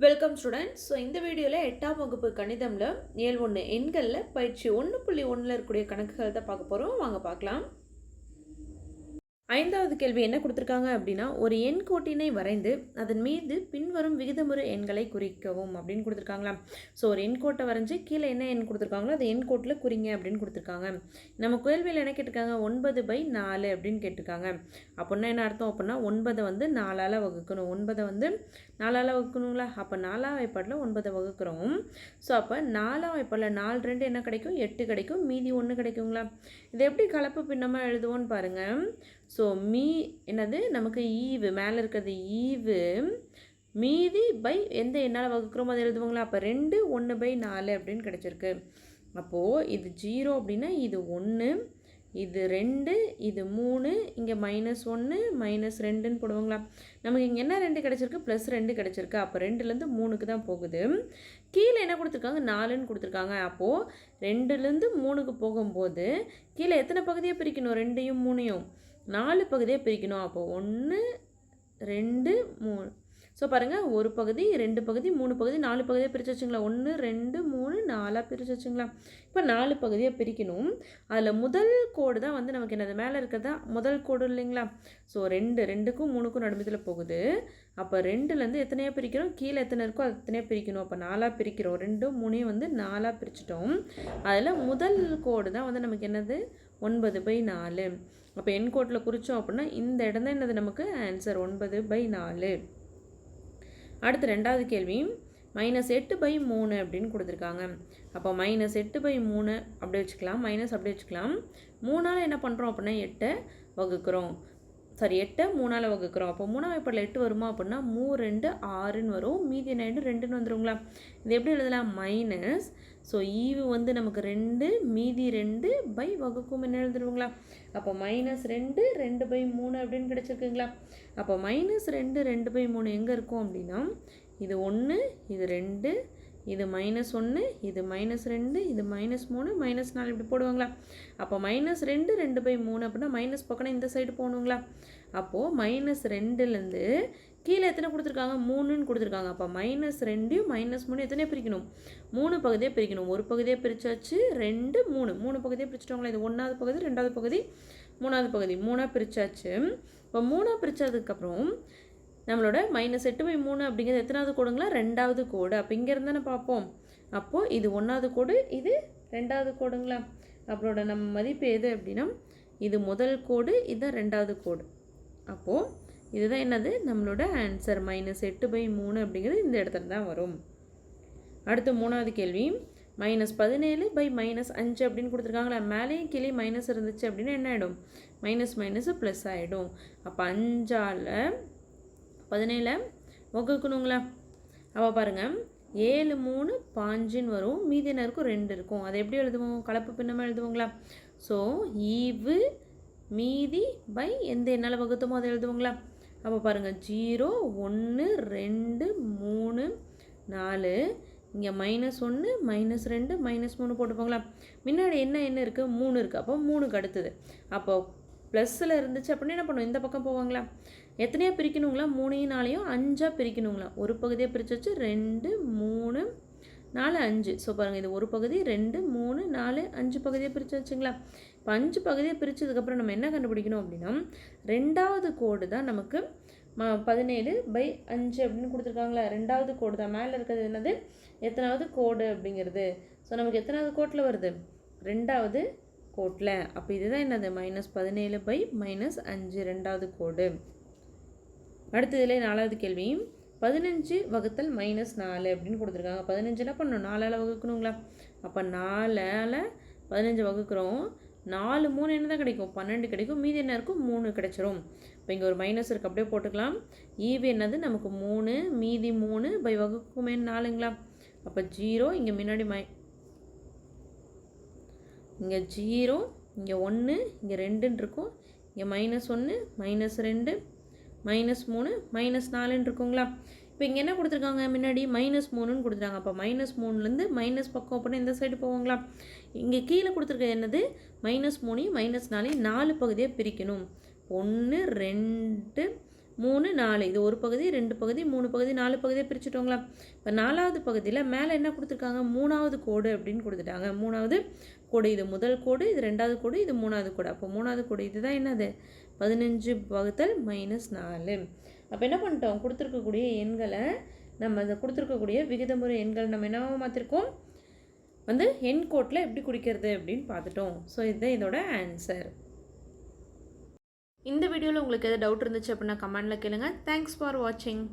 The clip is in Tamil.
Welcome students. ஸோ இந்த வீடியோவில் 8ஆம் வகுப்பு கணிதமில் இயல் 1 எண்களில் பயிற்சி 1.1 இருக்கக்கூடிய கணக்குகள் தான் பார்க்க போகிறோம். வாங்க பார்க்கலாம். 5வது கேள்வி என்ன கொடுத்துருக்காங்க அப்படின்னா, ஒரு எண் கோட்டினை வரைந்து அதன் மீது பின்வரும் விகிதமுறு எண்களை குறிக்கவும் அப்படின்னு கொடுத்துருக்காங்களா. ஸோ ஒரு எண் கோட்டை வரைஞ்சி கீழே என்ன எண் கொடுத்துருக்காங்களோ அது எண் கோட்டில் குறிங்க அப்படின்னு கொடுத்துருக்காங்க. நம்ம கேள்வியில் என்ன கேட்டிருக்காங்க, 9/4 அப்படின்னு கேட்டிருக்காங்க. அப்படின்னா என்ன அர்த்தம் அப்படின்னா, 9 வந்து 4ஆல் வகுக்கணும். 9 வந்து 4ஆல் வகுக்கணுங்களா. அப்போ 4ஆம் வாய்ப்பாடில் 9 வகுக்கிறோம். ஸோ அப்போ 4ஆம் வாய்ப்பாடில் 4 2 என்ன கிடைக்கும், 8 கிடைக்கும். மீதி 1 கிடைக்குங்களா. இதை எப்படி கலப்பு பின்னமாக எழுதுவோன்னு பாருங்கள். ஸோ என்னது நமக்கு ஈவு மேலே இருக்கிறது ஈவு மீதி பை எந்த என்னால் வகுக்கிறோமோ அதை எழுதுவாங்களா. அப்போ 2 1/4 அப்படின்னு கிடச்சிருக்கு. அப்போது இது 0 அப்படின்னா இது 1, இது 2, இது 3, இங்கே -1 -2ன்னு போடுவாங்களா. நமக்கு இங்கே என்ன 2 கிடச்சிருக்கு, +2 கிடச்சிருக்கு. அப்போ 2லேருந்து 3க்கு தான் போகுது. கீழே என்ன கொடுத்துருக்காங்க, 4ன்னு கொடுத்துருக்காங்க. அப்போது 2லேருந்து 3க்கு போகும்போது கீழே எத்தனை பகுதியை பிரிக்கணும், 2யும் 3யும் 4 பகுதியாக பிரிக்கணும். அப்போ 1 2 3. ஸோ பாருங்கள், ஒரு பகுதி 2 பகுதி 3 பகுதி 4 பகுதியாக பிரித்து வச்சுங்களா. 1 2 3 4 பிரித்து வச்சுங்களா. இப்போ 4 பகுதியாக பிரிக்கணும். அதில் முதல் கோடு தான் வந்து நமக்கு என்னது மேலே இருக்கிறதா முதல் கோடு இல்லைங்களா. ஸோ 2க்கும் 3க்கும் நடுமத்தில் போகுது. அப்போ 2லேருந்து எத்தனையாக பிரிக்கிறோம், கீழே எத்தனை இருக்கோ அது எத்தனையாக பிரிக்கணும். அப்போ 4 பிரிக்கிறோம். 2 3 வந்து 4 பிரிச்சிட்டோம். அதில் முதல் கோடு தான் வந்து நமக்கு என்னது 9/4. அப்போ எண் கோட்டில் குறித்தோம் அப்படின்னா இந்த இடம் தான் என்னது நமக்கு ஆன்சர் 9/4. அடுத்து 2வது கேள்வி, -8/3 அப்படின்னு கொடுத்துருக்காங்க. அப்போ -8/3 அப்படி வச்சுக்கலாம், மைனஸ் அப்படி வச்சுக்கலாம். 3ஆல் என்ன பண்ணுறோம் அப்படின்னா 8 வகுக்கிறோம். 8 3ஆல் வகுக்கிறோம். அப்போ 3ஆம் வாய்ப்பாடில் 8 வருமா அப்படின்னா 3 2 6ன்னு வரும். மீதி என்ன 2ன்னு வந்துடுங்களா. இது எப்படி எழுதலாம், மைனஸ். ஸோ ஈவு வந்து நமக்கு 2 மீதி 2 பை வகுக்கும் என்ன எழுதுருங்களா. அப்போ -2 2/3 அப்படின்னு கிடச்சிருக்குங்களா. அப்போ -2 2/3 எங்கே இருக்கும் அப்படின்னா, இது 1 இது 2 இது -1 இது -2 இது -3 -4 இப்படி போடுவாங்களா. அப்போ -2 2/3 அப்படின்னா மைனஸ் பக்கம் இந்த சைடு போகணுங்களா. அப்போது -2லேருந்து கீழே எத்தனை கொடுத்துருக்காங்க, 3ன்னு கொடுத்துருக்காங்க. அப்போ -2யும் -3 எத்தனையே பிரிக்கணும், 3 பகுதியாக பிரிக்கணும். ஒரு பகுதியாக பிரித்தாச்சு, 2 3 3 பகுதியாக பிரிச்சிட்டோங்களா. இது 1வது பகுதி 2வது பகுதி 3வது பகுதி 3ஆக பிரித்தாச்சு. இப்போ 3ஆக பிரித்ததுக்கப்புறம் நம்மளோட -8/3 அப்படிங்கிறது எத்தனாவது கோடுங்களா, 2வது கோடு. அப்போ இங்கே இருந்தானே பார்ப்போம். அப்போது இது 1வது கோடு இது 2வது கோடுங்களா. அப்போட நம்ம மதிப்பு எது அப்படின்னா, இது முதல் கோடு இதுதான் 2வது கோடு. அப்போது இதுதான் என்னது நம்மளோட ஆன்சர் -8/3 அப்படிங்கிறது இந்த இடத்துல தான் வரும். அடுத்து 3வது கேள்வி, -17/-5 அப்படின்னு கொடுத்துருக்காங்களா. மேலேயும் கீழே மைனஸ் இருந்துச்சு அப்படின்னா என்ன ஆகிடும், மைனஸ் ப்ளஸ் ஆகிடும். அப்போ 5ஆல் 17 வகுக்கணுங்களா. அப்போ பாருங்கள் 7 3 5ன்னு வரும். மீதி என்ன இருக்கும், 2 இருக்கும். அதை எப்படி எழுதுவோம், கலப்பு பின்னமாக எழுதுவோங்களா. ஸோ ஈவு மீதி பை எந்த என்னால் வகுத்தமோ அதை எழுதுவோங்களா. அப்போ பாருங்கள் 0 1 2 3 4 இங்கே -1 -2 -3 போட்டுப்போங்களா. முன்னாடி என்ன இருக்குது, 3 இருக்குது. அப்போ 3க்கு அடுத்தது. அப்போ ப்ளஸில் இருந்துச்சு அப்படின்னு என்ன பண்ணுவோம், இந்த பக்கம் போவாங்களா. எத்தனையாக பிரிக்கணுங்களா, 3யும் 4யும் 5ஆக பிரிக்கணுங்களா. ஒரு பகுதியாக பிரித்து வச்சு 2 3 4 5. ஸோ பாருங்கள், இது ஒரு பகுதி 2 3 4 5 பகுதியாக பிரித்து வச்சுங்களா. இப்போ 5 பகுதியாக பிரித்ததுக்கப்புறம் நம்ம என்ன கண்டுபிடிக்கணும் அப்படின்னா, 2வது கோடு தான் நமக்கு 17/5 அப்படின்னு கொடுத்துருக்காங்களா. 2வது கோடு தான் மேலே இருக்கிறது என்னது, எத்தனாவது கோடு அப்படிங்கிறது. ஸோ நமக்கு எத்தனாவது கோட்டில் வருது, 2வது கோட்டில். அப்போ இதுதான் என்னது -17/-5 2வது கோடு. அடுத்ததுல 4வது கேள்வி, 15 வகுத்தல் -4 அப்படின்னு கொடுத்துருக்காங்க. 15 என்ன பண்ணணும், 4ஆல் வகுக்கணுங்களா. அப்போ 4ஆல் 15 வகுக்கிறோம். 4 3 என்ன தான் கிடைக்கும், 12 கிடைக்கும். மீதி என்ன இருக்கும், 3 கிடைச்சிரும். இப்போ இங்கே ஒரு மைனஸ் இருக்குது, அப்படியே போட்டுக்கலாம். ஈவு என்னது நமக்கு 3 மீதி 3 பை வகுக்குமே 4ங்களா. அப்போ 0 இங்கே முன்னாடி இங்கே 0 இங்கே 1 இங்கே 2ன்னு இருக்கும். இங்கே -1 -2 -3 -4ன்னு இருக்குங்களா. இப்போ இங்கே என்ன கொடுத்துருக்காங்க, முன்னாடி -3ன்னு கொடுத்துருக்காங்க. அப்போ -3லேருந்து மைனஸ் பக்கம் அப்படின்னா இந்த சைடு போவாங்களா. இங்கே கீழே கொடுத்துருக்க என்னது, -3யும் -4யும் 4 பகுதியாக பிரிக்கணும். 1 2 3 4 இது ஒரு பகுதி 2 பகுதி 3 பகுதி 4 பகுதியை பிரிச்சுட்டோங்களா. இப்போ 4வது பகுதியில் மேலே என்ன கொடுத்துருக்காங்க, 3வது கோடு அப்படின்னு கொடுத்துட்டாங்க. 3வது கோடு, இது முதல் கோடு, இது 2வது கோடு, இது 3வது கோடு. அப்போ 3வது கோடு இதுதான் என்னது, 15 வகுத்தல் -4. அப்போ என்ன பண்ணிட்டோம், கொடுத்துருக்கக்கூடிய எண்களை நம்ம அதை கொடுத்துருக்கக்கூடிய விகிதமுறை எண்கள் நம்ம என்னவா மாற்றிருக்கோம், எண் கோட்டில் எப்படி குறிக்கிறது அப்படின்னு பார்த்துட்டோம். ஸோ இதுதான் இதோட ஆன்சர். இந்த வீடியோவில் உங்களுக்கு எதாவது டவுட் இருந்துச்சு அப்படின்னா கமெண்டில் கேளுங்க. தேங்க்ஸ் ஃபார் வாட்சிங்.